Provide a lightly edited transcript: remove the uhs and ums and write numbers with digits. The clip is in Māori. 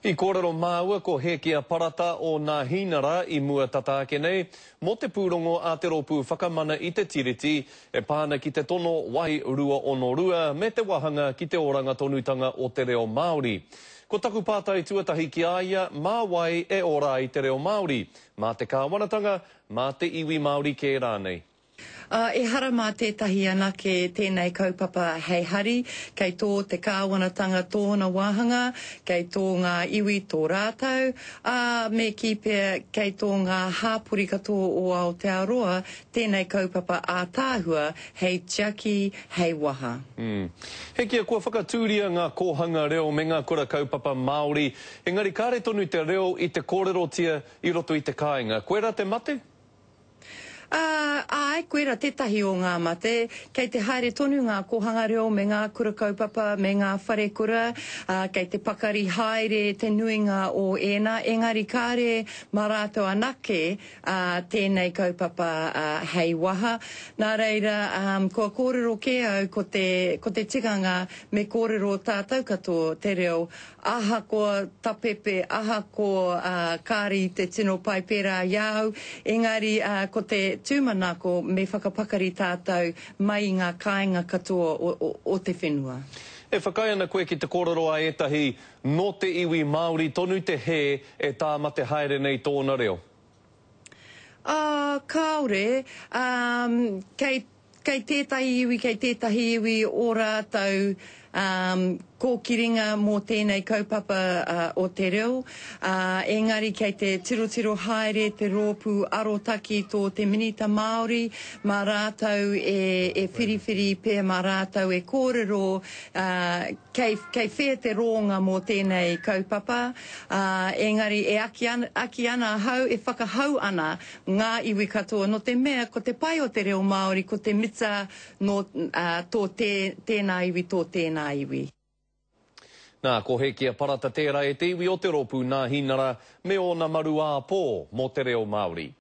I kōrero māua ko Hekia Parata o ngā hinara I mua tataake nei, mo te pūrongo a te ropu whakamana I te tiriti, e pāna ki te tono wai rua ono rua, me te wahanga ki te oranga tonutanga o te reo Māori. Ko taku pātai tuatahi ki aia, mā wai e ora I te reo Māori, mā te kāwanatanga, mā te iwi Māori kē rānei. E hara mā tētahi ana ke tēnei kaupapa hei hari, kei tō te kāwanatanga tōna wāhanga, kei tō ngā iwi tō rātau, me ki pia kei tō ngā hāpuri katoa o Aotearoa, tēnei kaupapa ātāhua, hei tiaki, hei waha. Hekia, kua whakatūria ngā kōhanga reo me ngā kura kaupapa Māori, engari kāre tonu te reo I te kōrerotia I roto I te kāinga. Koe rā te mate? Ai, koera tētahi o ngā mate, kei te haere tonu ngā kohanga reo me ngā kura kaupapa, me ngā whare kura, kei te pakari haere te nuinga o ēna, engari kāre mā rātou anake tēnei kaupapa hei waha. Nā reira, kua kōrero ke au ko te tikanga me kōrero tātou katoa te reo, aha ko tapepe, aha ko kāri te tino pai pērā iau, engari ko te tūmanako me whakapakari tātou mai I ngā kāinga katoa o te whenua. E whakai ana koe ki te kōrero a etahi, no te iwi Māori tonu te he e tā mate haere nei tōna reo? Kāore, kei tētahi iwi o rātou kōkiringa mō tēnei kaupapa o te reo. Engari kei te tirotiro haere te rōpū arotaki tō te minita Māori, mā rātou e whiriwhiri pēr mā rātou e kōrero, kei whea te ronga mō tēnei kaupapa. Engari e aki ana hau, e whakahau ana ngā iwi katoa no te mea ko te pai o te reo Māori, ko te mita no tō tēnā iwi, tō tēnā iwi. Nā, ko Hekia Parata tērā e te iwi o te ropu ngā hinara me o na maru ā pō mo te reo Māori.